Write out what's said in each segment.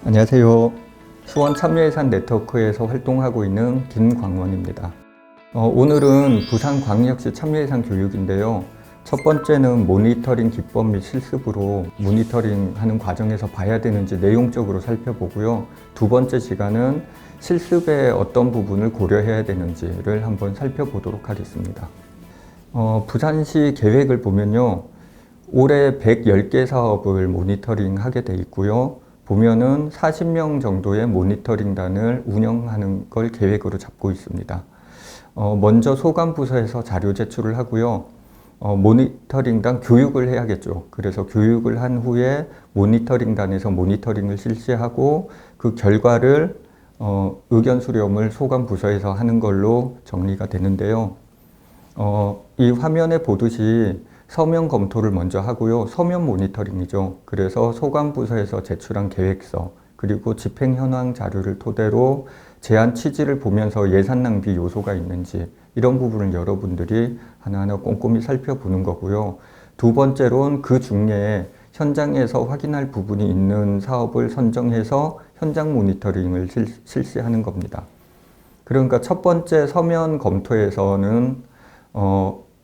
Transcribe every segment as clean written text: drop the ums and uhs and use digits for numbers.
안녕하세요. 수원 참여예산 네트워크에서 활동하고 있는 김광원입니다. 오늘은 부산광역시 참여예산 교육인데요. 첫 번째는 모니터링 기법 및 실습으로 모니터링 하는 과정에서 봐야 되는지 내용적으로 살펴보고요. 두 번째 시간은 실습의 어떤 부분을 고려해야 되는지를 한번 살펴보도록 하겠습니다. 부산시 계획을 보면요. 올해 110개 사업을 모니터링 하게 돼 있고요. 보면은 40명 정도의 모니터링단을 운영하는 걸 계획으로 잡고 있습니다. 먼저 소관부서에서 자료 제출을 하고요. 모니터링단 교육을 해야겠죠. 그래서 교육을 한 후에 모니터링단에서 모니터링을 실시하고 그 결과를 의견 수렴을 소관부서에서 하는 걸로 정리가 되는데요. 이 화면에 보듯이 서면 검토를 먼저 하고요. 서면 모니터링이죠. 그래서 소관부서에서 제출한 계획서 그리고 집행 현황 자료를 토대로 제안 취지를 보면서 예산 낭비 요소가 있는지 이런 부분을 여러분들이 하나하나 꼼꼼히 살펴보는 거고요. 두 번째로는 그 중에 현장에서 확인할 부분이 있는 사업을 선정해서 현장 모니터링을 실시하는 겁니다. 그러니까 첫 번째 서면 검토에서는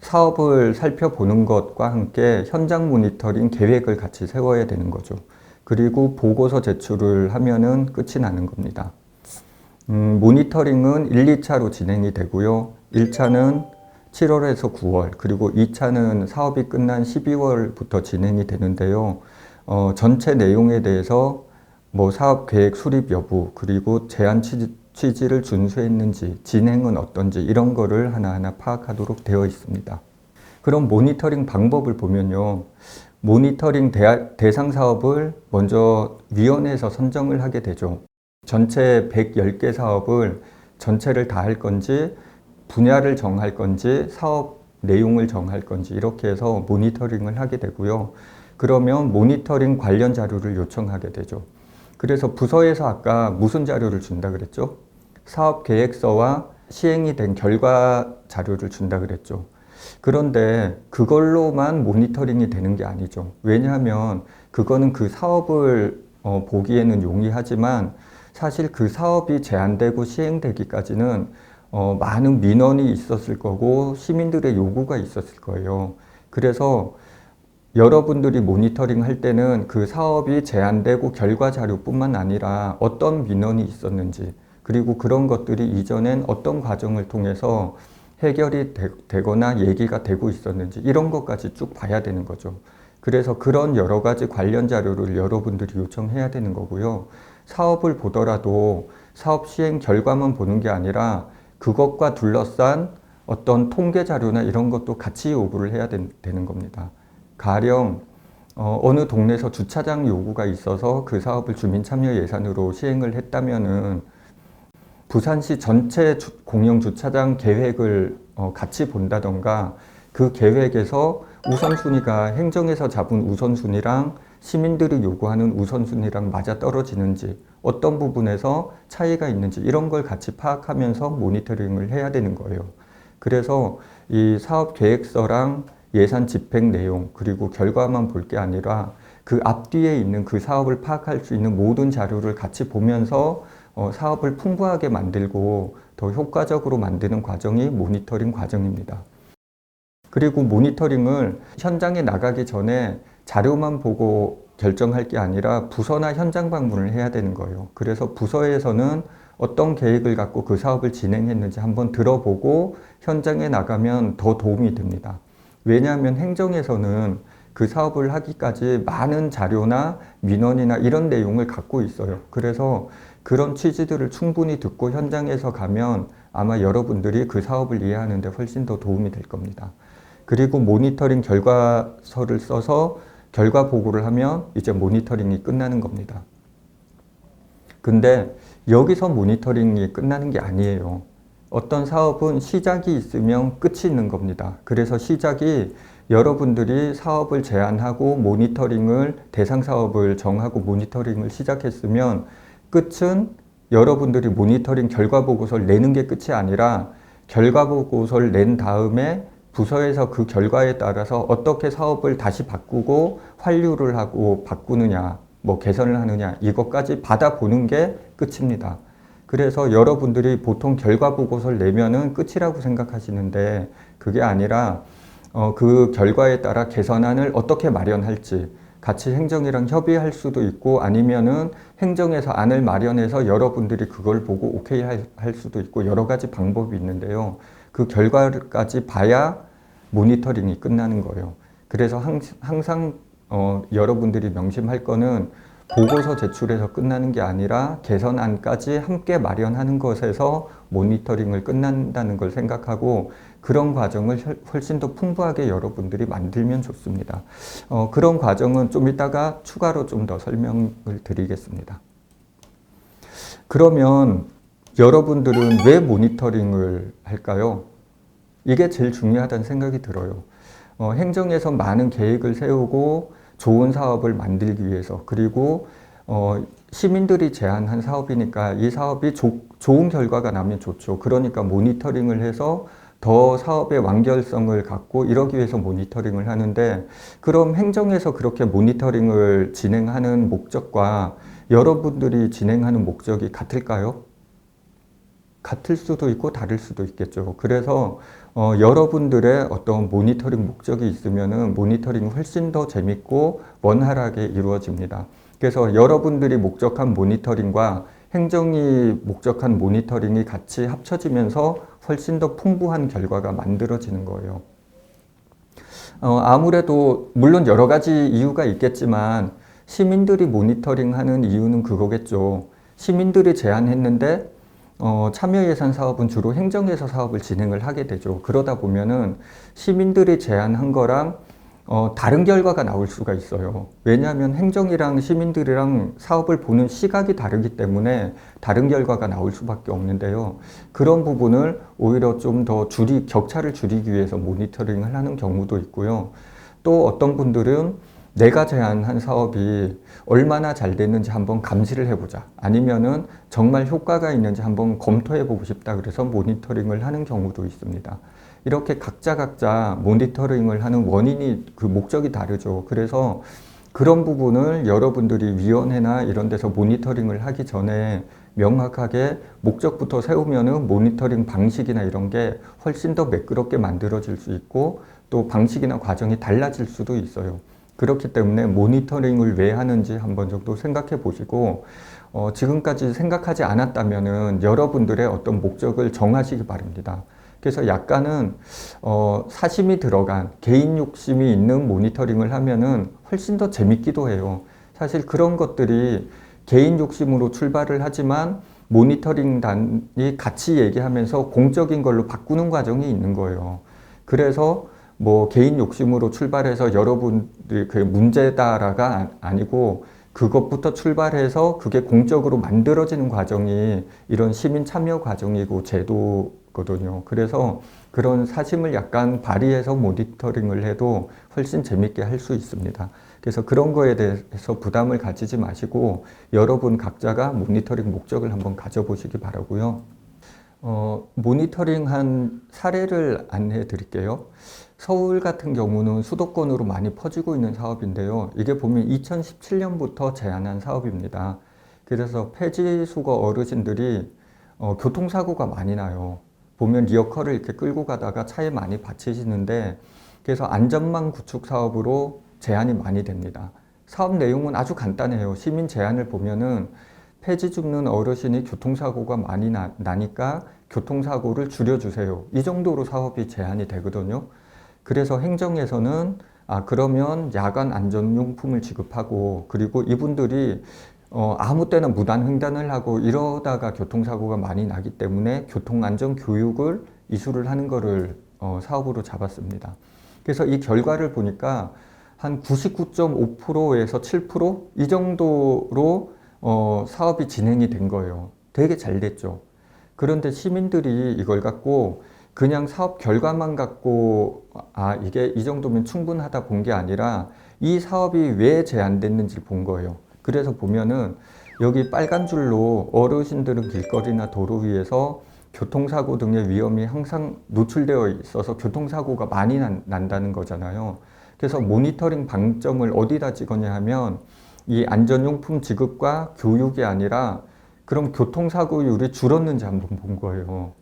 사업을 살펴보는 것과 함께 현장 모니터링 계획을 같이 세워야 되는 거죠. 그리고 보고서 제출을 하면은 끝이 나는 겁니다. 모니터링은 1, 2차로 진행이 되고요. 1차는 7월에서 9월, 그리고 2차는 사업이 끝난 12월부터 진행이 되는데요. 전체 내용에 대해서 사업 계획 수립 여부, 그리고 제안 취지를 준수했는지, 진행은 어떤지 이런 거를 하나하나 파악하도록 되어 있습니다. 그럼 모니터링 방법을 보면요. 모니터링 대상 사업을 먼저 위원회에서 선정을 하게 되죠. 전체 110개 사업을 전체를 다 할 건지, 분야를 정할 건지, 사업 내용을 정할 건지 이렇게 해서 모니터링을 하게 되고요. 그러면 모니터링 관련 자료를 요청하게 되죠. 그래서 부서에서 아까 무슨 자료를 준다 그랬죠? 사업 계획서와 시행이 된 결과 자료를 준다 그랬죠. 그런데 그걸로만 모니터링이 되는 게 아니죠. 왜냐하면 그거는 그 사업을 보기에는 용이하지만 사실 그 사업이 제안되고 시행되기까지는 많은 민원이 있었을 거고 시민들의 요구가 있었을 거예요. 그래서 여러분들이 모니터링 할 때는 그 사업이 제안되고 결과 자료뿐만 아니라 어떤 민원이 있었는지 그리고 그런 것들이 이전엔 어떤 과정을 통해서 해결이 되거나 얘기가 되고 있었는지 이런 것까지 쭉 봐야 되는 거죠. 그래서 그런 여러 가지 관련 자료를 여러분들이 요청해야 되는 거고요. 사업을 보더라도 사업 시행 결과만 보는 게 아니라 그것과 둘러싼 어떤 통계 자료나 이런 것도 같이 요구를 해야 되는 겁니다. 가령 어느 동네에서 주차장 요구가 있어서 그 사업을 주민 참여 예산으로 시행을 했다면은 부산시 전체 공영 주차장 계획을 같이 본다던가 그 계획에서 우선순위가 행정에서 잡은 우선순위랑 시민들이 요구하는 우선순위랑 맞아 떨어지는지 어떤 부분에서 차이가 있는지 이런 걸 같이 파악하면서 모니터링을 해야 되는 거예요. 그래서 이 사업 계획서랑 예산 집행 내용 그리고 결과만 볼 게 아니라 그 앞뒤에 있는 그 사업을 파악할 수 있는 모든 자료를 같이 보면서 사업을 풍부하게 만들고 더 효과적으로 만드는 과정이 모니터링 과정입니다. 그리고 모니터링을 현장에 나가기 전에 자료만 보고 결정할 게 아니라 부서나 현장 방문을 해야 되는 거예요. 그래서 부서에서는 어떤 계획을 갖고 그 사업을 진행했는지 한번 들어보고 현장에 나가면 더 도움이 됩니다. 왜냐하면 행정에서는 그 사업을 하기까지 많은 자료나 민원이나 이런 내용을 갖고 있어요. 그래서 그런 취지들을 충분히 듣고 현장에서 가면 아마 여러분들이 그 사업을 이해하는 데 훨씬 더 도움이 될 겁니다. 그리고 모니터링 결과서를 써서 결과 보고를 하면 이제 모니터링이 끝나는 겁니다. 근데 여기서 모니터링이 끝나는 게 아니에요. 어떤 사업은 시작이 있으면 끝이 있는 겁니다. 그래서 시작이 여러분들이 사업을 제안하고 모니터링을 대상 사업을 정하고 모니터링을 시작했으면 끝은 여러분들이 모니터링 결과 보고서를 내는 게 끝이 아니라 결과 보고서를 낸 다음에 부서에서 그 결과에 따라서 어떻게 사업을 다시 바꾸고 환류를 하고 바꾸느냐, 뭐 개선을 하느냐 이것까지 받아보는 게 끝입니다. 그래서 여러분들이 보통 결과 보고서를 내면은 끝이라고 생각하시는데 그게 아니라 그 결과에 따라 개선안을 어떻게 마련할지 같이 행정이랑 협의할 수도 있고 아니면은 행정에서 안을 마련해서 여러분들이 그걸 보고 오케이 할 수도 있고 여러 가지 방법이 있는데요. 그 결과까지 봐야 모니터링이 끝나는 거예요. 그래서 항상 여러분들이 명심할 거는 보고서 제출해서 끝나는 게 아니라 개선안까지 함께 마련하는 것에서 모니터링을 끝난다는 걸 생각하고 그런 과정을 훨씬 더 풍부하게 여러분들이 만들면 좋습니다. 그런 과정은 좀 이따가 추가로 좀 더 설명을 드리겠습니다. 그러면 여러분들은 왜 모니터링을 할까요? 이게 제일 중요하다는 생각이 들어요. 행정에서 많은 계획을 세우고 좋은 사업을 만들기 위해서 그리고 시민들이 제안한 사업이니까 이 사업이 좋은 결과가 나면 좋죠. 그러니까 모니터링을 해서 더 사업의 완결성을 갖고 이러기 위해서 모니터링을 하는데 그럼 행정에서 그렇게 모니터링을 진행하는 목적과 여러분들이 진행하는 목적이 같을까요? 같을 수도 있고 다를 수도 있겠죠. 그래서 여러분들의 어떤 모니터링 목적이 있으면은 모니터링이 훨씬 더 재밌고 원활하게 이루어집니다. 그래서 여러분들이 목적한 모니터링과 행정이 목적한 모니터링이 같이 합쳐지면서 훨씬 더 풍부한 결과가 만들어지는 거예요. 아무래도 물론 여러 가지 이유가 있겠지만 시민들이 모니터링하는 이유는 그거겠죠. 시민들이 제안했는데 참여 예산 사업은 주로 행정에서 사업을 진행을 하게 되죠. 그러다 보면은 시민들이 제안한 거랑 다른 결과가 나올 수가 있어요. 왜냐하면 행정이랑 시민들이랑 사업을 보는 시각이 다르기 때문에 다른 결과가 나올 수밖에 없는데요. 그런 부분을 오히려 좀 더 격차를 줄이기 위해서 모니터링을 하는 경우도 있고요. 또 어떤 분들은 내가 제안한 사업이 얼마나 잘 됐는지 한번 감시를 해보자. 아니면은 정말 효과가 있는지 한번 검토해보고 싶다. 그래서 모니터링을 하는 경우도 있습니다. 이렇게 각자 모니터링을 하는 원인이 그 목적이 다르죠. 그래서 그런 부분을 여러분들이 위원회나 이런 데서 모니터링을 하기 전에 명확하게 목적부터 세우면은 모니터링 방식이나 이런 게 훨씬 더 매끄럽게 만들어질 수 있고 또 방식이나 과정이 달라질 수도 있어요. 그렇기 때문에 모니터링을 왜 하는지 한번 정도 생각해 보시고 지금까지 생각하지 않았다면은 여러분들의 어떤 목적을 정하시기 바랍니다. 그래서 약간은 사심이 들어간 개인 욕심이 있는 모니터링을 하면은 훨씬 더 재밌기도 해요. 사실 그런 것들이 개인 욕심으로 출발을 하지만 모니터링단이 같이 얘기하면서 공적인 걸로 바꾸는 과정이 있는 거예요. 그래서 뭐 개인 욕심으로 출발해서 여러분들이 그게 문제다라가 아니고 그것부터 출발해서 그게 공적으로 만들어지는 과정이 이런 시민 참여 과정이고 제도거든요. 그래서 그런 사심을 약간 발휘해서 모니터링을 해도 훨씬 재밌게 할 수 있습니다. 그래서 그런 거에 대해서 부담을 가지지 마시고 여러분 각자가 모니터링 목적을 한번 가져보시기 바라고요. 모니터링한 사례를 안내해 드릴게요. 서울 같은 경우는 수도권으로 많이 퍼지고 있는 사업인데요. 이게 보면 2017년부터 제안한 사업입니다. 그래서 폐지수거 어르신들이 교통사고가 많이 나요. 보면 리어커를 이렇게 끌고 가다가 차에 많이 받치시는데 그래서 안전망 구축 사업으로 제안이 많이 됩니다. 사업 내용은 아주 간단해요. 시민 제안을 보면은 폐지 줍는 어르신이 교통사고가 많이 나니까 교통사고를 줄여주세요. 이 정도로 사업이 제안이 되거든요. 그래서 행정에서는 그러면 야간 안전용품을 지급하고 그리고 이분들이 아무 때나 무단 횡단을 하고 이러다가 교통사고가 많이 나기 때문에 교통안전 교육을 이수를 하는 거를 사업으로 잡았습니다. 그래서 이 결과를 보니까 한 99.5%에서 7%이 정도로 사업이 진행이 된 거예요. 되게 잘 됐죠. 그런데 시민들이 이걸 갖고 그냥 사업 결과만 갖고 이게 이 정도면 충분하다 본 게 아니라 이 사업이 왜 제한됐는지 본 거예요. 그래서 보면은 여기 빨간 줄로 어르신들은 길거리나 도로 위에서 교통사고 등의 위험이 항상 노출되어 있어서 교통사고가 많이 난다는 거잖아요. 그래서 모니터링 방점을 어디다 찍었냐 하면 이 안전용품 지급과 교육이 아니라 그럼 교통사고율이 줄었는지 한번 본 거예요.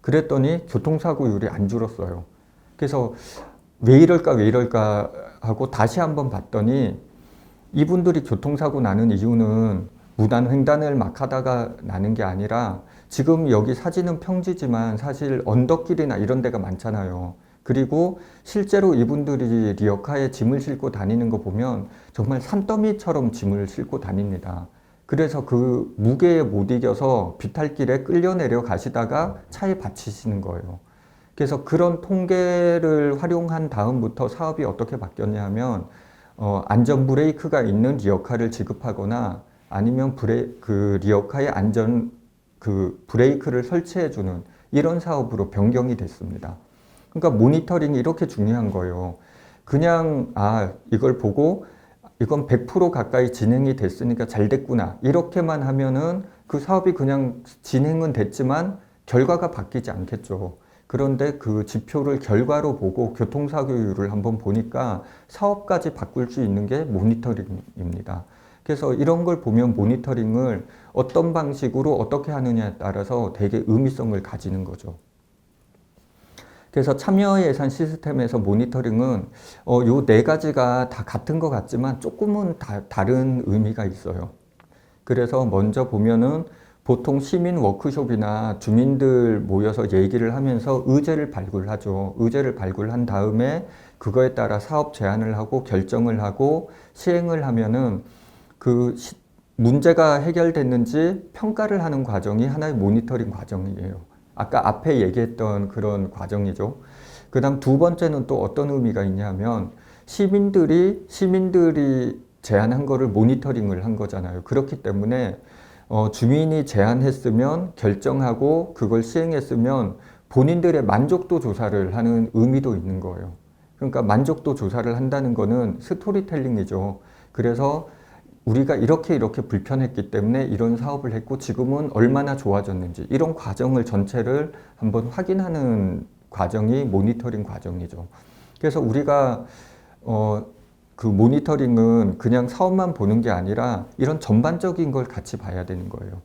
그랬더니 교통사고율이 안 줄었어요. 그래서 왜 이럴까 하고 다시 한번 봤더니 이분들이 교통사고 나는 이유는 무단횡단을 막 하다가 나는 게 아니라 지금 여기 사진은 평지지만 사실 언덕길이나 이런 데가 많잖아요. 그리고 실제로 이분들이 리어카에 짐을 싣고 다니는 거 보면 정말 산더미처럼 짐을 싣고 다닙니다. 그래서 그 무게에 못 이겨서 비탈길에 끌려 내려 가시다가 차에 받치시는 거예요. 그래서 그런 통계를 활용한 다음부터 사업이 어떻게 바뀌었냐면 안전 브레이크가 있는 리어카를 지급하거나 아니면 그 리어카의 안전 그 브레이크를 설치해주는 이런 사업으로 변경이 됐습니다. 그러니까 모니터링이 이렇게 중요한 거예요. 그냥 이걸 보고 이건 100% 가까이 진행이 됐으니까 잘 됐구나 이렇게만 하면은 그 사업이 그냥 진행은 됐지만 결과가 바뀌지 않겠죠. 그런데 그 지표를 결과로 보고 교통사고율을 한번 보니까 사업까지 바꿀 수 있는 게 모니터링입니다. 그래서 이런 걸 보면 모니터링을 어떤 방식으로 어떻게 하느냐에 따라서 되게 의미성을 가지는 거죠. 그래서 참여예산 시스템에서 모니터링은 요 네 가지가 다 같은 것 같지만 조금은 다른 의미가 있어요. 그래서 먼저 보면은 보통 시민 워크숍이나 주민들 모여서 얘기를 하면서 의제를 발굴하죠. 의제를 발굴한 다음에 그거에 따라 사업 제안을 하고 결정을 하고 시행을 하면은 그 문제가 해결됐는지 평가를 하는 과정이 하나의 모니터링 과정이에요. 아까 앞에 얘기했던 그런 과정이죠. 그 다음 두 번째는 또 어떤 의미가 있냐면 시민들이 제안한 거를 모니터링을 한 거잖아요. 그렇기 때문에 주민이 제안했으면 결정하고 그걸 시행했으면 본인들의 만족도 조사를 하는 의미도 있는 거예요. 그러니까 만족도 조사를 한다는 거는 스토리텔링이죠. 그래서 우리가 이렇게 불편했기 때문에 이런 사업을 했고 지금은 얼마나 좋아졌는지 이런 과정을 전체를 한번 확인하는 과정이 모니터링 과정이죠. 그래서 우리가 그 모니터링은 그냥 사업만 보는 게 아니라 이런 전반적인 걸 같이 봐야 되는 거예요.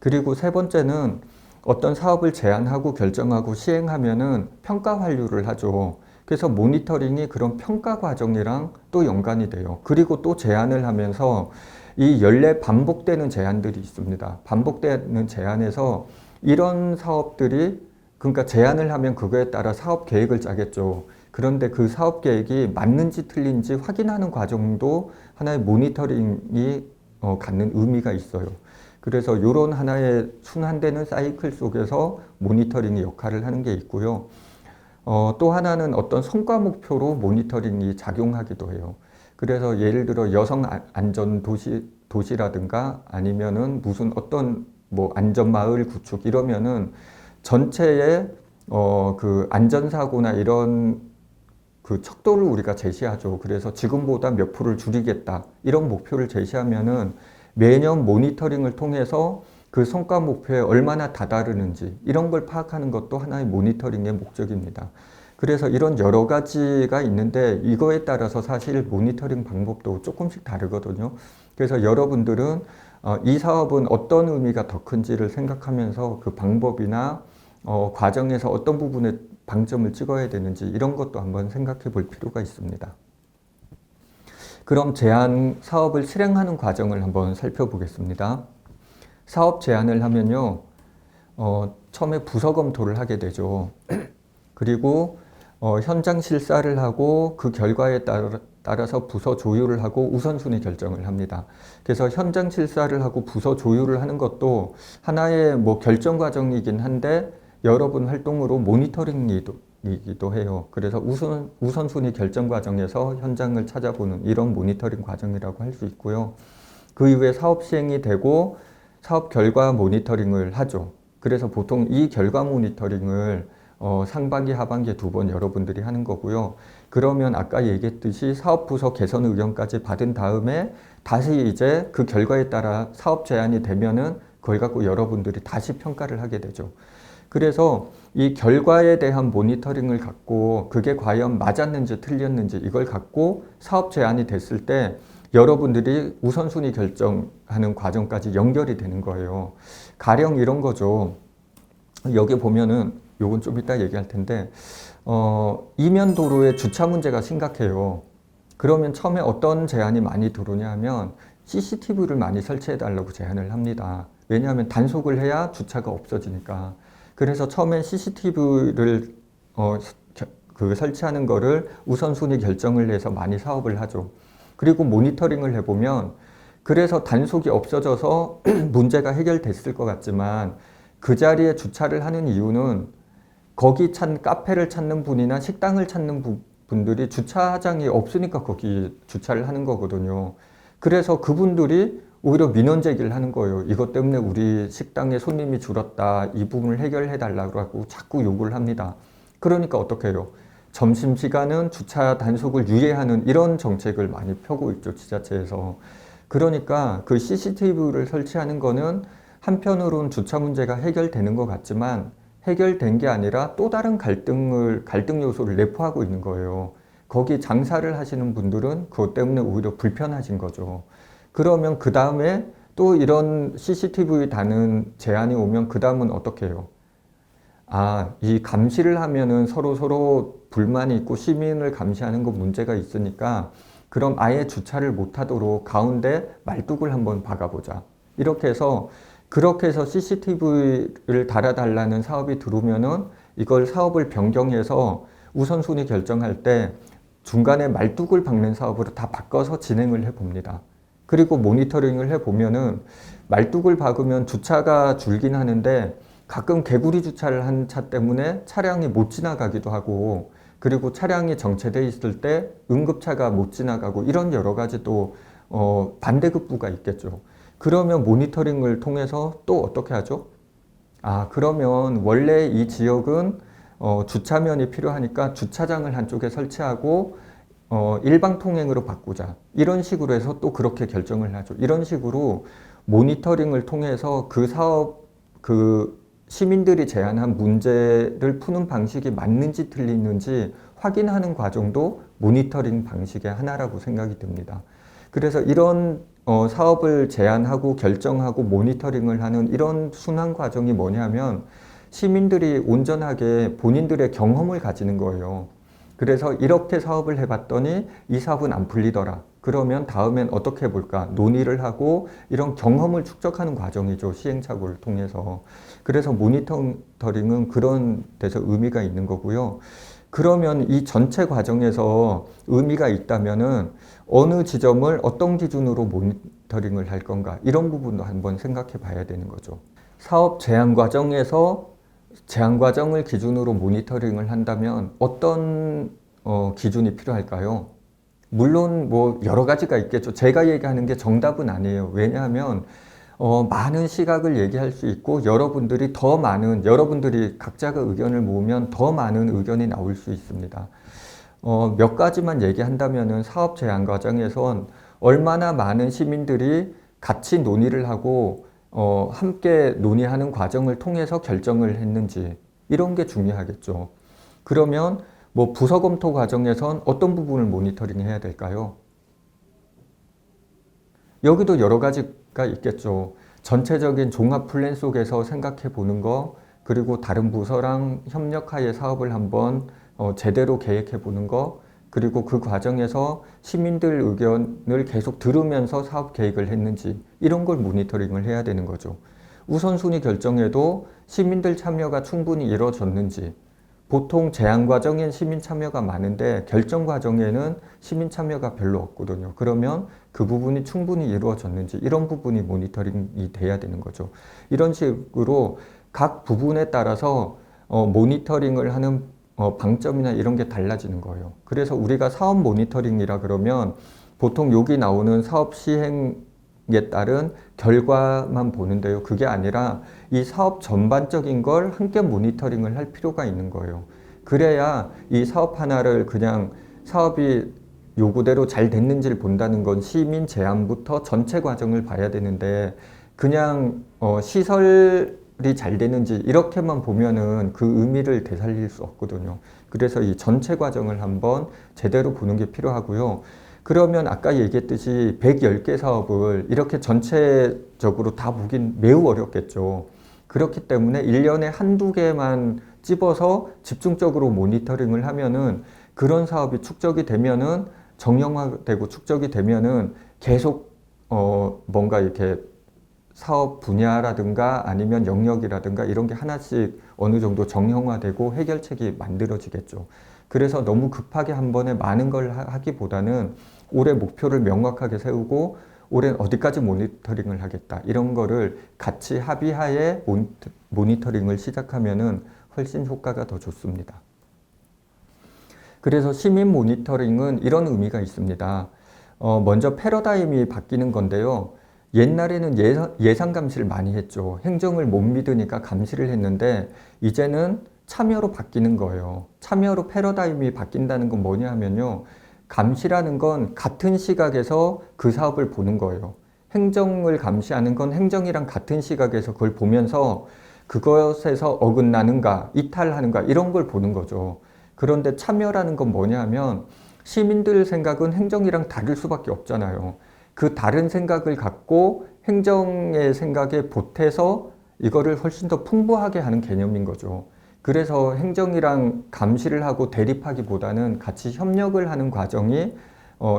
그리고 세 번째는 어떤 사업을 제안하고 결정하고 시행하면은 평가 환류를 하죠. 그래서 모니터링이 그런 평가 과정이랑 또 연관이 돼요. 그리고 또 제안을 하면서 이 연례 반복되는 제안들이 있습니다. 반복되는 제안에서 이런 사업들이 그러니까 제안을 하면 그거에 따라 사업 계획을 짜겠죠. 그런데 그 사업 계획이 맞는지 틀린지 확인하는 과정도 하나의 모니터링이 갖는 의미가 있어요. 그래서 이런 하나의 순환되는 사이클 속에서 모니터링이 역할을 하는 게 있고요. 또 하나는 어떤 성과 목표로 모니터링이 작용하기도 해요. 그래서 예를 들어 여성 안전 도시라든가 아니면은 무슨 어떤 뭐 안전 마을 구축 이러면은 전체의 그 안전사고나 이런 그 척도를 우리가 제시하죠. 그래서 지금보다 몇 프로를 줄이겠다. 이런 목표를 제시하면은 매년 모니터링을 통해서 그 성과 목표에 얼마나 다다르는지 이런 걸 파악하는 것도 하나의 모니터링의 목적입니다. 그래서 이런 여러 가지가 있는데 이거에 따라서 사실 모니터링 방법도 조금씩 다르거든요. 그래서 여러분들은 이 사업은 어떤 의미가 더 큰지를 생각하면서 그 방법이나 과정에서 어떤 부분에 방점을 찍어야 되는지 이런 것도 한번 생각해 볼 필요가 있습니다. 그럼 제안 사업을 실행하는 과정을 한번 살펴보겠습니다. 사업 제안을 하면요, 처음에 부서 검토를 하게 되죠. 그리고 현장 실사를 하고 그 결과에 따라서 부서 조율을 하고 우선순위 결정을 합니다. 그래서 현장 실사를 하고 부서 조율을 하는 것도 하나의 뭐 결정 과정이긴 한데 여러분 활동으로 모니터링이기도 해요. 그래서 우선순위 결정 과정에서 현장을 찾아보는 이런 모니터링 과정이라고 할 수 있고요. 그 이후에 사업 시행이 되고 사업 결과 모니터링을 하죠. 그래서 보통 이 결과 모니터링을 상반기, 하반기에 2번 여러분들이 하는 거고요. 그러면 아까 얘기했듯이 사업부서 개선 의견까지 받은 다음에 다시 이제 그 결과에 따라 사업 제안이 되면은 그걸 갖고 여러분들이 다시 평가를 하게 되죠. 그래서 이 결과에 대한 모니터링을 갖고 그게 과연 맞았는지 틀렸는지 이걸 갖고 사업 제안이 됐을 때 여러분들이 우선순위 결정하는 과정까지 연결이 되는 거예요. 가령 이런 거죠. 여기 보면은 요건 좀 이따 얘기할 텐데 이면 도로의 주차 문제가 심각해요. 그러면 처음에 어떤 제안이 많이 들어오냐 하면 CCTV를 많이 설치해 달라고 제안을 합니다. 왜냐하면 단속을 해야 주차가 없어지니까. 그래서 처음엔 CCTV를 설치하는 거를 우선순위 결정을 해서 많이 사업을 하죠. 그리고 모니터링을 해보면 그래서 단속이 없어져서 문제가 해결됐을 것 같지만 그 자리에 주차를 하는 이유는 거기 카페를 찾는 분이나 식당을 찾는 분들이 주차장이 없으니까 거기 주차를 하는 거거든요. 그래서 그분들이 오히려 민원 제기를 하는 거예요. 이것 때문에 우리 식당에 손님이 줄었다. 이 부분을 해결해 달라고 하고 자꾸 요구를 합니다. 그러니까 어떻게 해요? 점심시간은 주차 단속을 유예하는 이런 정책을 많이 펴고 있죠. 지자체에서. 그러니까 그 CCTV를 설치하는 거는 한편으로는 주차 문제가 해결되는 것 같지만 해결된 게 아니라 또 다른 갈등 요소를 내포하고 있는 거예요. 거기 장사를 하시는 분들은 그것 때문에 오히려 불편하신 거죠. 그러면 그 다음에 또 이런 CCTV 다는 제안이 오면 그 다음은 어떻게 해요? 이 감시를 하면은 서로 불만이 있고 시민을 감시하는 거 문제가 있으니까 그럼 아예 주차를 못 하도록 가운데 말뚝을 한번 박아보자. 그렇게 해서 CCTV를 달아달라는 사업이 들어오면은 이걸 사업을 변경해서 우선순위 결정할 때 중간에 말뚝을 박는 사업으로 다 바꿔서 진행을 해봅니다. 그리고 모니터링을 해보면은 말뚝을 박으면 주차가 줄긴 하는데 가끔 개구리 주차를 한 차 때문에 차량이 못 지나가기도 하고 그리고 차량이 정체돼 있을 때 응급차가 못 지나가고 이런 여러 가지 또 반대급부가 있겠죠. 그러면 모니터링을 통해서 또 어떻게 하죠? 그러면 원래 이 지역은 주차면이 필요하니까 주차장을 한쪽에 설치하고 일방 통행으로 바꾸자. 이런 식으로 해서 또 그렇게 결정을 하죠. 이런 식으로 모니터링을 통해서 그 사업, 시민들이 제안한 문제를 푸는 방식이 맞는지 틀리는지 확인하는 과정도 모니터링 방식의 하나라고 생각이 듭니다. 그래서 이런 사업을 제안하고 결정하고 모니터링을 하는 이런 순환 과정이 뭐냐면 시민들이 온전하게 본인들의 경험을 가지는 거예요. 그래서 이렇게 사업을 해봤더니 이 사업은 안 풀리더라. 그러면 다음엔 어떻게 해볼까? 논의를 하고 이런 경험을 축적하는 과정이죠. 시행착오를 통해서. 그래서 모니터링은 그런 데서 의미가 있는 거고요. 그러면 이 전체 과정에서 의미가 있다면은 어느 지점을 어떤 기준으로 모니터링을 할 건가 이런 부분도 한번 생각해 봐야 되는 거죠. 사업 제안 과정에서 제안 과정을 기준으로 모니터링을 한다면 어떤 기준이 필요할까요? 물론 뭐 여러 가지가 있겠죠. 제가 얘기하는 게 정답은 아니에요. 왜냐하면 많은 시각을 얘기할 수 있고 여러분들이 각자가 의견을 모으면 더 많은 의견이 나올 수 있습니다. 몇 가지만 얘기한다면은 사업 제안 과정에선 얼마나 많은 시민들이 같이 논의를 하고 함께 논의하는 과정을 통해서 결정을 했는지 이런 게 중요하겠죠. 그러면 뭐 부서 검토 과정에선 어떤 부분을 모니터링 해야 될까요? 여기도 여러 가지가 있겠죠. 전체적인 종합 플랜 속에서 생각해 보는 거, 그리고 다른 부서랑 협력하에 사업을 한번 제대로 계획해 보는 거, 그리고 그 과정에서 시민들 의견을 계속 들으면서 사업 계획을 했는지 이런 걸 모니터링을 해야 되는 거죠. 우선순위 결정에도 시민들 참여가 충분히 이루어졌는지, 보통 제안 과정엔 시민 참여가 많은데 결정 과정에는 시민 참여가 별로 없거든요. 그러면 그 부분이 충분히 이루어졌는지 이런 부분이 모니터링이 돼야 되는 거죠. 이런 식으로 각 부분에 따라서 모니터링을 하는 방점이나 이런 게 달라지는 거예요. 그래서 우리가 사업 모니터링이라 그러면 보통 여기 나오는 사업 시행을 따른 결과만 보는데요. 그게 아니라 이 사업 전반적인 걸 함께 모니터링을 할 필요가 있는 거예요. 그래야 이 사업 하나를 그냥 사업이 요구대로 잘 됐는지를 본다는 건 시민 제안부터 전체 과정을 봐야 되는데 그냥 시설이 잘 되는지 이렇게만 보면은 그 의미를 되살릴 수 없거든요. 그래서 이 전체 과정을 한번 제대로 보는 게 필요하고요. 그러면 아까 얘기했듯이 110개 사업을 이렇게 전체적으로 다 보긴 매우 어렵겠죠. 그렇기 때문에 1년에 한두 개만 집어서 집중적으로 모니터링을 하면은 그런 사업이 축적이 되면은 정형화되고 축적이 되면은 계속 뭔가 이렇게 사업 분야라든가 아니면 영역이라든가 이런 게 하나씩 어느 정도 정형화되고 해결책이 만들어지겠죠. 그래서 너무 급하게 한 번에 많은 걸 하기보다는 올해 목표를 명확하게 세우고 올해는 어디까지 모니터링을 하겠다 이런 거를 같이 합의하에 모니터링을 시작하면은 훨씬 효과가 더 좋습니다. 그래서 시민 모니터링은 이런 의미가 있습니다. 먼저 패러다임이 바뀌는 건데요. 옛날에는 예산 감시를 많이 했죠. 행정을 못 믿으니까 감시를 했는데 이제는 참여로 바뀌는 거예요. 참여로 패러다임이 바뀐다는 건 뭐냐 하면요. 감시라는 건 같은 시각에서 그 사업을 보는 거예요. 행정을 감시하는 건 행정이랑 같은 시각에서 그걸 보면서 그것에서 어긋나는가, 이탈하는가 이런 걸 보는 거죠. 그런데 참여라는 건 뭐냐 하면 시민들 생각은 행정이랑 다를 수밖에 없잖아요. 그 다른 생각을 갖고 행정의 생각에 보태서 이거를 훨씬 더 풍부하게 하는 개념인 거죠. 그래서 행정이랑 감시를 하고 대립하기보다는 같이 협력을 하는 과정이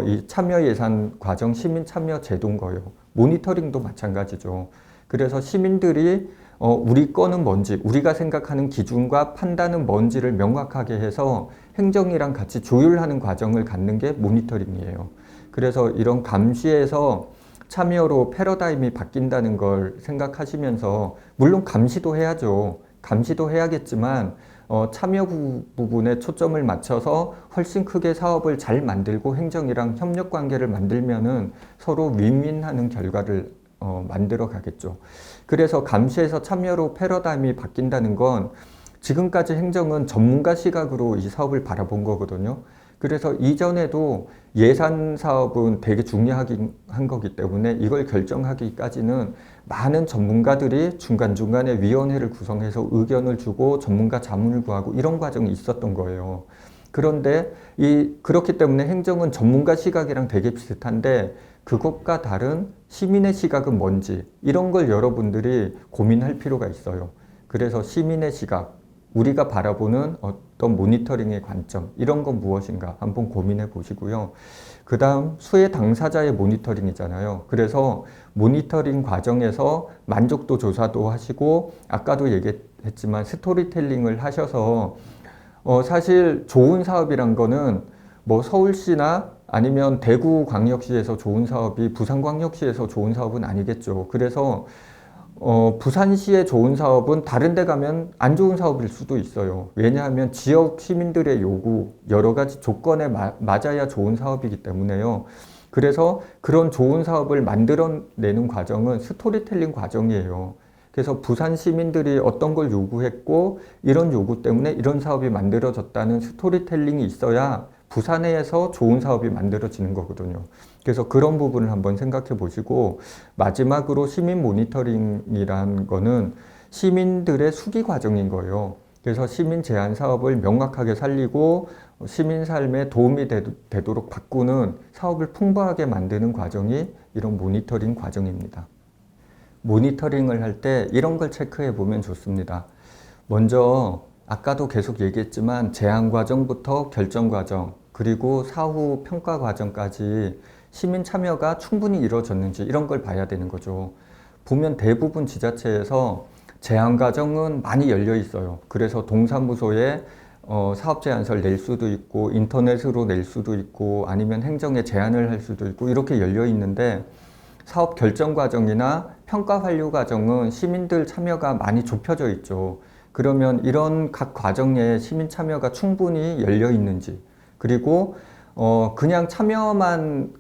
이 참여 예산 과정 시민 참여 제도인 거예요. 모니터링도 마찬가지죠. 그래서 시민들이 우리 거는 뭔지, 우리가 생각하는 기준과 판단은 뭔지를 명확하게 해서 행정이랑 같이 조율하는 과정을 갖는 게 모니터링이에요. 그래서 이런 감시에서 참여로 패러다임이 바뀐다는 걸 생각하시면서 물론 감시도 해야죠. 감시도 해야겠지만 참여 부분에 초점을 맞춰서 훨씬 크게 사업을 잘 만들고 행정이랑 협력 관계를 만들면은 서로 윈윈하는 결과를 만들어 가겠죠. 그래서 감시에서 참여로 패러다임이 바뀐다는 건 지금까지 행정은 전문가 시각으로 이 사업을 바라본 거거든요. 그래서 이전에도 예산 사업은 되게 중요한 거기 때문에 이걸 결정하기까지는 많은 전문가들이 중간중간에 위원회를 구성해서 의견을 주고 전문가 자문을 구하고 이런 과정이 있었던 거예요. 그런데 그렇기 때문에 행정은 전문가 시각이랑 되게 비슷한데 그것과 다른 시민의 시각은 뭔지 이런 걸 여러분들이 고민할 필요가 있어요. 그래서 시민의 시각, 우리가 바라보는 어떤 모니터링의 관점 이런 건 무엇인가 한번 고민해 보시고요. 그 다음 수혜 당사자의 모니터링이잖아요. 그래서 모니터링 과정에서 만족도 조사도 하시고 아까도 얘기했지만 스토리텔링을 하셔서 사실 좋은 사업이란 거는 뭐 서울시나 아니면 대구광역시에서 좋은 사업이 부산광역시에서 좋은 사업은 아니겠죠. 그래서 부산시의 좋은 사업은 다른 데 가면 안 좋은 사업일 수도 있어요. 왜냐하면 지역 시민들의 요구, 여러 가지 조건에 맞아야 좋은 사업이기 때문에요. 그래서 그런 좋은 사업을 만들어내는 과정은 스토리텔링 과정이에요. 그래서 부산 시민들이 어떤 걸 요구했고 이런 요구 때문에 이런 사업이 만들어졌다는 스토리텔링이 있어야 부산에서 좋은 사업이 만들어지는 거거든요. 그래서 그런 부분을 한번 생각해 보시고 마지막으로 시민 모니터링이란 거는 시민들의 수기 과정인 거예요. 그래서 시민 제한 사업을 명확하게 살리고 시민 삶에 도움이 되도록 바꾸는 사업을 풍부하게 만드는 과정이 이런 모니터링 과정입니다. 모니터링을 할 때 이런 걸 체크해 보면 좋습니다. 먼저 아까도 계속 얘기했지만 제안 과정부터 결정 과정 그리고 사후 평가 과정까지 시민 참여가 충분히 이루어졌는지 이런 걸 봐야 되는 거죠. 보면 대부분 지자체에서 제안 과정은 많이 열려 있어요. 그래서 동사무소에 사업 제안서를 낼 수도 있고 인터넷으로 낼 수도 있고 아니면 행정에 제안을 할 수도 있고 이렇게 열려 있는데 사업 결정 과정이나 평가 완료 과정은 시민들 참여가 많이 좁혀져 있죠. 그러면 이런 각 과정에 시민 참여가 충분히 열려 있는지 그리고 그냥 참여만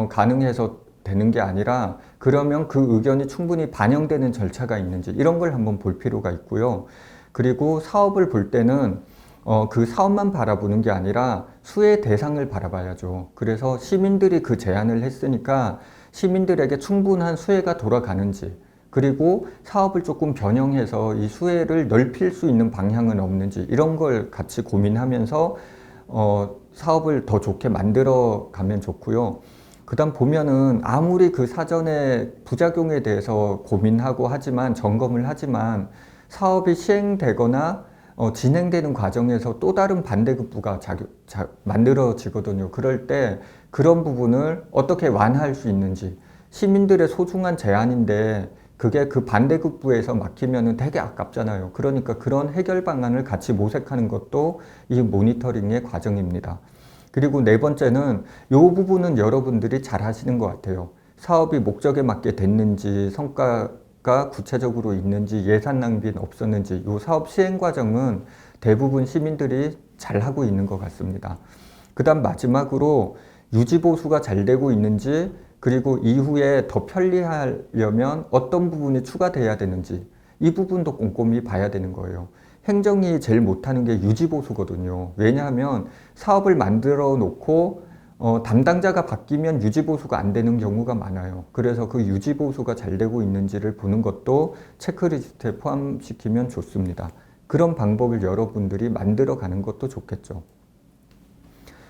가능해서 되는 게 아니라 그러면 그 의견이 충분히 반영되는 절차가 있는지 이런 걸 한번 볼 필요가 있고요. 그리고 사업을 볼 때는 그 사업만 바라보는 게 아니라 수혜 대상을 바라봐야죠. 그래서 시민들이 그 제안을 했으니까 시민들에게 충분한 수혜가 돌아가는지, 그리고 사업을 조금 변형해서 이 수혜를 넓힐 수 있는 방향은 없는지 이런 걸 같이 고민하면서 사업을 더 좋게 만들어 가면 좋고요. 그 다음 보면은 아무리 그 사전에 부작용에 대해서 고민하고 하지만 점검을 하지만 사업이 시행되거나 진행되는 과정에서 또 다른 반대급부가 만들어지거든요. 그럴 때 그런 부분을 어떻게 완화할 수 있는지, 시민들의 소중한 제안인데 그게 그 반대급부에서 막히면은 되게 아깝잖아요. 그러니까 그런 해결 방안을 같이 모색하는 것도 이 모니터링의 과정입니다. 그리고 네 번째는 이 부분은 여러분들이 잘 하시는 것 같아요. 사업이 목적에 맞게 됐는지, 성과가 구체적으로 있는지, 예산 낭비는 없었는지, 이 사업 시행 과정은 대부분 시민들이 잘 하고 있는 것 같습니다. 그 다음 마지막으로 유지보수가 잘 되고 있는지, 그리고 이후에 더 편리하려면 어떤 부분이 추가돼야 되는지 이 부분도 꼼꼼히 봐야 되는 거예요. 행정이 제일 못하는 게 유지보수거든요. 왜냐하면 사업을 만들어 놓고 담당자가 바뀌면 유지보수가 안 되는 경우가 많아요. 그래서 그 유지보수가 잘 되고 있는지를 보는 것도 체크리스트에 포함시키면 좋습니다. 그런 방법을 여러분들이 만들어 가는 것도 좋겠죠.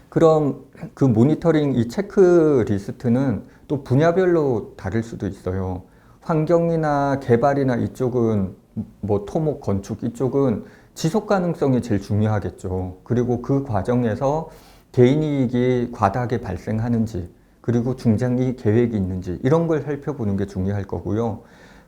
그럼 그 모니터링 이 체크리스트는 또 분야별로 다를 수도 있어요. 환경이나 개발이나 이쪽은 뭐 토목, 건축 이쪽은 지속 가능성이 제일 중요하겠죠. 그리고 그 과정에서 개인이익이 과다하게 발생하는지, 그리고 중장기 계획이 있는지 이런 걸 살펴보는 게 중요할 거고요.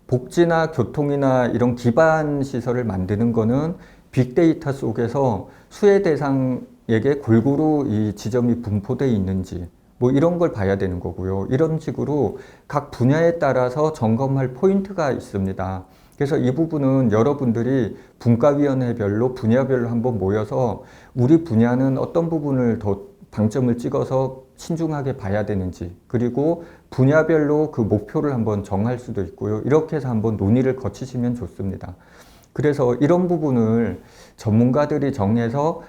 복지나 교통이나 이런 기반 시설을 만드는 거는 빅데이터 속에서 수혜 대상에게 골고루 이 지점이 분포되어 있는지 뭐 이런 걸 봐야 되는 거고요. 이런 식으로 각 분야에 따라서 점검할 포인트가 있습니다. 그래서 이 부분은 여러분들이 분과위원회별로 분야별로 한번 모여서 우리 분야는 어떤 부분을 더 방점을 찍어서 신중하게 봐야 되는지, 그리고 분야별로 그 목표를 한번 정할 수도 있고요. 이렇게 해서 한번 논의를 거치시면 좋습니다. 그래서 이런 부분을 전문가들이 정해서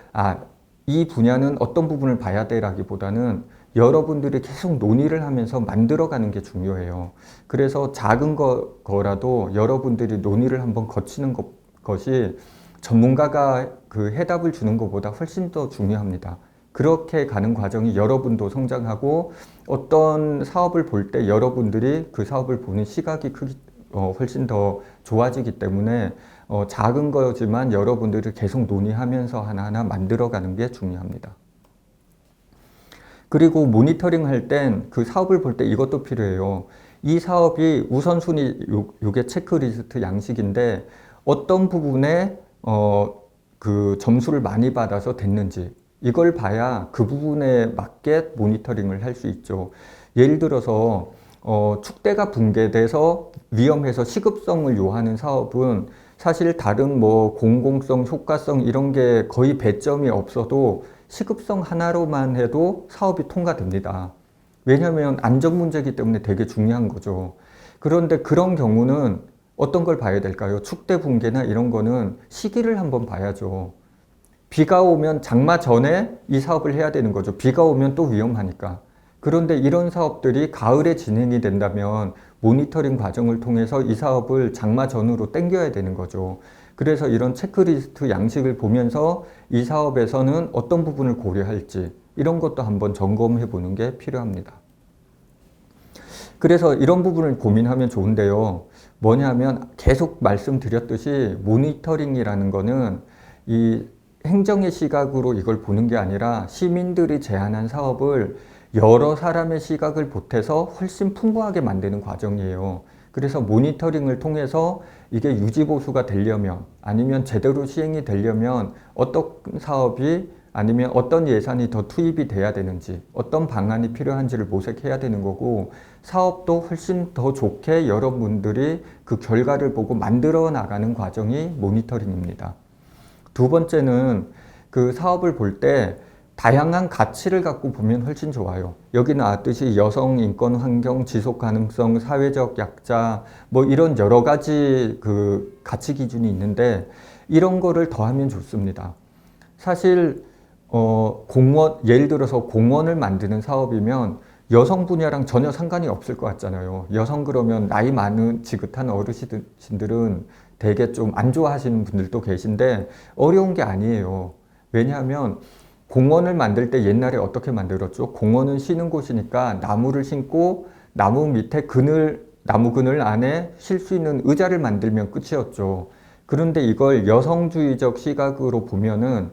이 분야는 어떤 부분을 봐야 되라기보다는 여러분들이 계속 논의를 하면서 만들어가는 게 중요해요. 그래서 작은 거라도 여러분들이 논의를 한번 거치는 것이 전문가가 그 해답을 주는 것보다 훨씬 더 중요합니다. 그렇게 가는 과정이 여러분도 성장하고 어떤 사업을 볼 때 여러분들이 그 사업을 보는 시각이 훨씬 더 좋아지기 때문에 작은 거지만 여러분들이 계속 논의하면서 하나하나 만들어가는 게 중요합니다. 그리고 모니터링 할 땐 그 사업을 볼 때 이것도 필요해요. 이 사업이 우선순위, 요게 체크리스트 양식인데 어떤 부분에 그 점수를 많이 받아서 됐는지 이걸 봐야 그 부분에 맞게 모니터링을 할 수 있죠. 예를 들어서 축대가 붕괴돼서 위험해서 시급성을 요하는 사업은 사실 다른 뭐 공공성, 효과성 이런 게 거의 배점이 없어도 시급성 하나로만 해도 사업이 통과됩니다. 왜냐하면 안전 문제이기 때문에 되게 중요한 거죠. 그런데 그런 경우는 어떤 걸 봐야 될까요? 축대 붕괴나 이런 거는 시기를 한번 봐야죠. 비가 오면 장마 전에 이 사업을 해야 되는 거죠. 비가 오면 또 위험하니까. 그런데 이런 사업들이 가을에 진행이 된다면 모니터링 과정을 통해서 이 사업을 장마 전으로 당겨야 되는 거죠. 그래서 이런 체크리스트 양식을 보면서 이 사업에서는 어떤 부분을 고려할지 이런 것도 한번 점검해 보는 게 필요합니다. 그래서 이런 부분을 고민하면 좋은데요. 뭐냐면 계속 말씀드렸듯이 모니터링이라는 거는 이 행정의 시각으로 이걸 보는 게 아니라 시민들이 제안한 사업을 여러 사람의 시각을 보태서 훨씬 풍부하게 만드는 과정이에요. 그래서 모니터링을 통해서 이게 유지보수가 되려면 아니면 제대로 시행이 되려면 어떤 사업이 아니면 어떤 예산이 더 투입이 돼야 되는지 어떤 방안이 필요한지를 모색해야 되는 거고 사업도 훨씬 더 좋게 여러분들이 그 결과를 보고 만들어 나가는 과정이 모니터링입니다. 두 번째는 그 사업을 볼 때 다양한 가치를 갖고 보면 훨씬 좋아요. 여기 나왔듯이 여성, 인권, 환경, 지속 가능성, 사회적 약자, 뭐 이런 여러 가지 그 가치 기준이 있는데 이런 거를 더하면 좋습니다. 사실 공원, 예를 들어서 공원을 만드는 사업이면 여성 분야랑 전혀 상관이 없을 것 같잖아요. 여성 그러면 나이 많은 지긋한 어르신들은 되게 좀 안 좋아하시는 분들도 계신데 어려운 게 아니에요. 왜냐하면 공원을 만들 때 옛날에 어떻게 만들었죠? 공원은 쉬는 곳이니까 나무를 심고 나무 밑에 나무 그늘 안에 쉴 수 있는 의자를 만들면 끝이었죠. 그런데 이걸 여성주의적 시각으로 보면은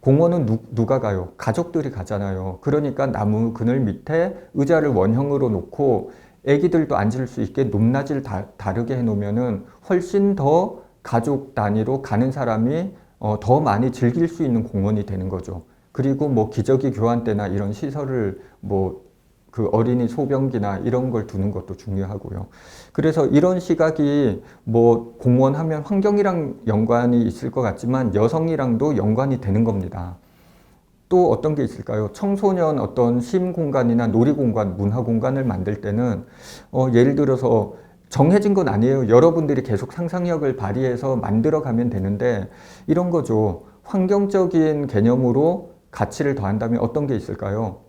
공원은 누가 가요? 가족들이 가잖아요. 그러니까 나무 그늘 밑에 의자를 원형으로 놓고 애기들도 앉을 수 있게 높낮이를 다르게 해놓으면은 훨씬 더 가족 단위로 가는 사람이 더 많이 즐길 수 있는 공원이 되는 거죠. 그리고 뭐 기저귀 교환 때나 이런 시설을 뭐 그 어린이 소변기나 이런 걸 두는 것도 중요하고요. 그래서 이런 시각이 뭐 공원 하면 환경이랑 연관이 있을 것 같지만 여성이랑도 연관이 되는 겁니다. 또 어떤 게 있을까요? 청소년 어떤 쉼 공간이나 놀이 공간, 문화 공간을 만들 때는 예를 들어서 정해진 건 아니에요. 여러분들이 계속 상상력을 발휘해서 만들어 가면 되는데 이런 거죠. 환경적인 개념으로 가치를 더한다면 어떤 게 있을까요?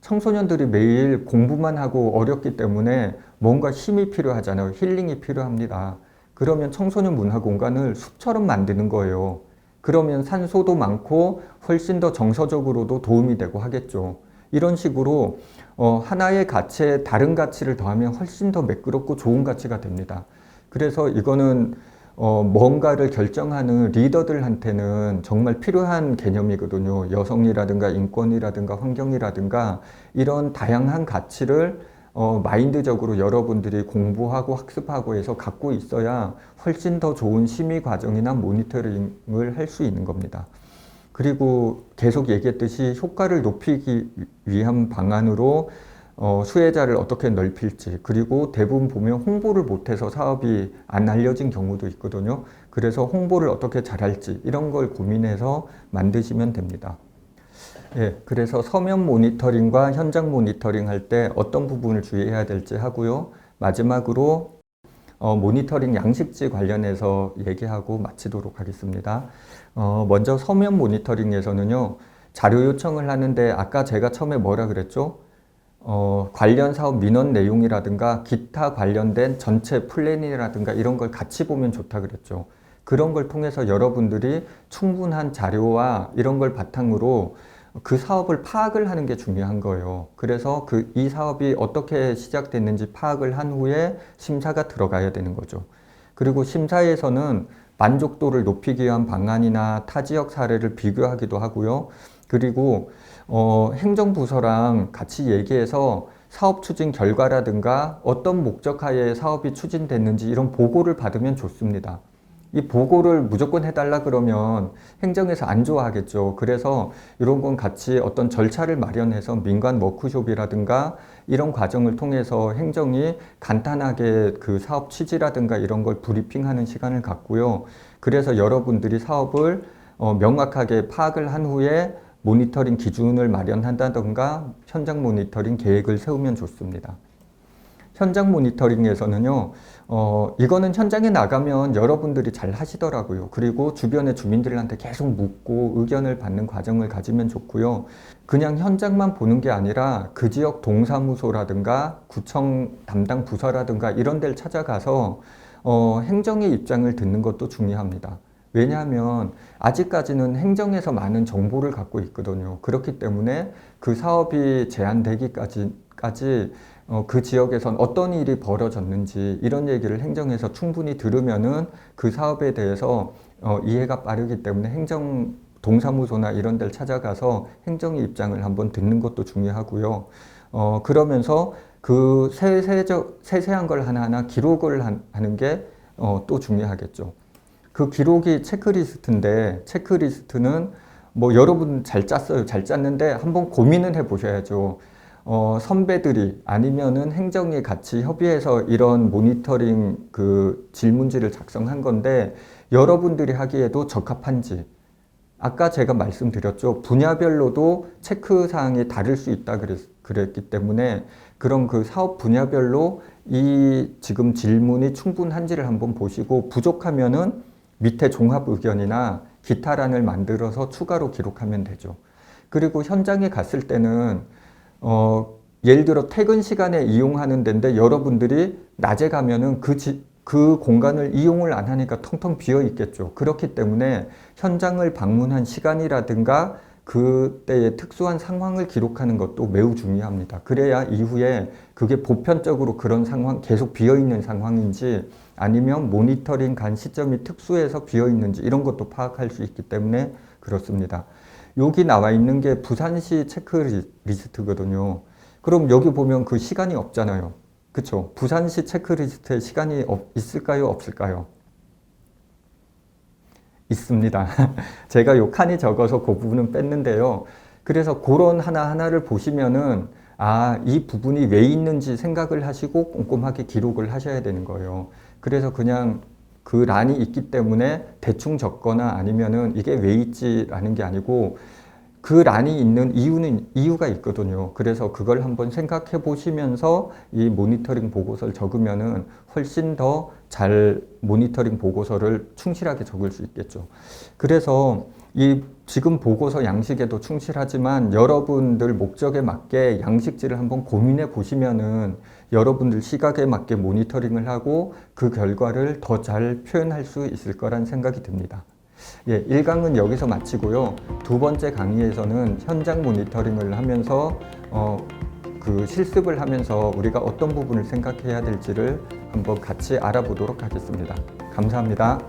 청소년들이 매일 공부만 하고 어렵기 때문에 뭔가 힘이 필요하잖아요. 힐링이 필요합니다. 그러면 청소년 문화 공간을 숲처럼 만드는 거예요. 그러면 산소도 많고 훨씬 더 정서적으로도 도움이 되고 하겠죠. 이런 식으로 하나의 가치에 다른 가치를 더하면 훨씬 더 매끄럽고 좋은 가치가 됩니다. 그래서 이거는 뭔가를 결정하는 리더들한테는 정말 필요한 개념이거든요. 여성이라든가 인권이라든가 환경이라든가 이런 다양한 가치를 마인드적으로 여러분들이 공부하고 학습하고 해서 갖고 있어야 훨씬 더 좋은 심의 과정이나 모니터링을 할 수 있는 겁니다. 그리고 계속 얘기했듯이 효과를 높이기 위한 방안으로 수혜자를 어떻게 넓힐지, 그리고 대부분 보면 홍보를 못해서 사업이 안 알려진 경우도 있거든요. 그래서 홍보를 어떻게 잘할지 이런 걸 고민해서 만드시면 됩니다. 예, 그래서 서면 모니터링과 현장 모니터링 할 때 어떤 부분을 주의해야 될지 하고요. 마지막으로 모니터링 양식지 관련해서 얘기하고 마치도록 하겠습니다. 먼저 서면 모니터링에서는요, 자료 요청을 하는데 아까 제가 처음에 뭐라 그랬죠? 관련 사업 민원 내용이라든가 기타 관련된 전체 플랜이라든가 이런 걸 같이 보면 좋다 그랬죠. 그런 걸 통해서 여러분들이 충분한 자료와 이런 걸 바탕으로 그 사업을 파악을 하는 게 중요한 거예요. 그래서 이 사업이 어떻게 시작됐는지 파악을 한 후에 심사가 들어가야 되는 거죠. 그리고 심사에서는 만족도를 높이기 위한 방안이나 타 지역 사례를 비교하기도 하고요. 그리고 행정부서랑 같이 얘기해서 사업 추진 결과라든가 어떤 목적 하에 사업이 추진됐는지 이런 보고를 받으면 좋습니다. 이 보고를 무조건 해달라 그러면 행정에서 안 좋아하겠죠. 그래서 이런 건 같이 어떤 절차를 마련해서 민관 워크숍이라든가 이런 과정을 통해서 행정이 간단하게 그 사업 취지라든가 이런 걸 브리핑하는 시간을 갖고요. 그래서 여러분들이 사업을 명확하게 파악을 한 후에 모니터링 기준을 마련한다던가 현장 모니터링 계획을 세우면 좋습니다. 현장 모니터링에서는요, 이거는 현장에 나가면 여러분들이 잘 하시더라고요. 그리고 주변의 주민들한테 계속 묻고 의견을 받는 과정을 가지면 좋고요. 그냥 현장만 보는 게 아니라 그 지역 동사무소라든가 구청 담당 부서라든가 이런 데를 찾아가서 행정의 입장을 듣는 것도 중요합니다. 왜냐하면 아직까지는 행정에서 많은 정보를 갖고 있거든요. 그렇기 때문에 그 사업이 제한되기까지 그 지역에선 어떤 일이 벌어졌는지 이런 얘기를 행정에서 충분히 들으면은 그 사업에 대해서 이해가 빠르기 때문에 행정 동사무소나 이런 데를 찾아가서 행정의 입장을 한번 듣는 것도 중요하고요. 그러면서 그 세세한 걸 하나하나 기록을 하는 게 또 중요하겠죠. 그 기록이 체크리스트인데 체크리스트는 뭐 여러분 잘 짰어요. 잘 짰는데 한번 고민을 해 보셔야죠. 선배들이 아니면은 행정이 같이 협의해서 이런 모니터링 그 질문지를 작성한 건데 여러분들이 하기에도 적합한지 아까 제가 말씀드렸죠. 분야별로도 체크사항이 다를 수 있다 그랬기 때문에 그런 그 사업 분야별로 이 지금 질문이 충분한지를 한번 보시고 부족하면은 밑에 종합 의견이나 기타란을 만들어서 추가로 기록하면 되죠. 그리고 현장에 갔을 때는 예를 들어 퇴근 시간에 이용하는 데인데 여러분들이 낮에 가면은 그 공간을 이용을 안 하니까 텅텅 비어 있겠죠. 그렇기 때문에 현장을 방문한 시간이라든가 그때의 특수한 상황을 기록하는 것도 매우 중요합니다. 그래야 이후에 그게 보편적으로 그런 상황, 계속 비어 있는 상황인지 아니면 모니터링 간 시점이 특수해서 비어 있는지 이런 것도 파악할 수 있기 때문에 그렇습니다. 여기 나와 있는 게 부산시 체크리스트거든요. 그럼 여기 보면 그 시간이 없잖아요. 그쵸? 부산시 체크리스트에 시간이 있을까요? 없을까요? 있습니다. 제가 요 칸이 적어서 그 부분은 뺐는데요. 그래서 그런 하나하나를 보시면은 이 부분이 왜 있는지 생각을 하시고 꼼꼼하게 기록을 하셔야 되는 거예요. 그래서 그냥 그 란이 있기 때문에 대충 적거나 아니면은 이게 왜 있지라는 게 아니고 그 란이 있는 이유가 있거든요. 그래서 그걸 한번 생각해 보시면서 이 모니터링 보고서를 적으면은 훨씬 더 잘 모니터링 보고서를 충실하게 적을 수 있겠죠. 그래서 이 지금 보고서 양식에도 충실하지만 여러분들 목적에 맞게 양식지를 한번 고민해 보시면은 여러분들 시각에 맞게 모니터링을 하고 그 결과를 더 잘 표현할 수 있을 거란 생각이 듭니다. 예, 1강은 여기서 마치고요. 두 번째 강의에서는 현장 모니터링을 하면서 그 실습을 하면서 우리가 어떤 부분을 생각해야 될지를 한번 같이 알아보도록 하겠습니다. 감사합니다.